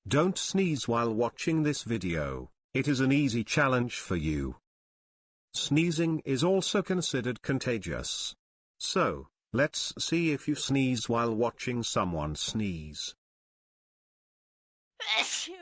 Don't sneeze while watching this video, it is an easy challenge for you. Sneezing is also considered contagious. So, let's see if you sneeze while watching someone sneeze. Achoo!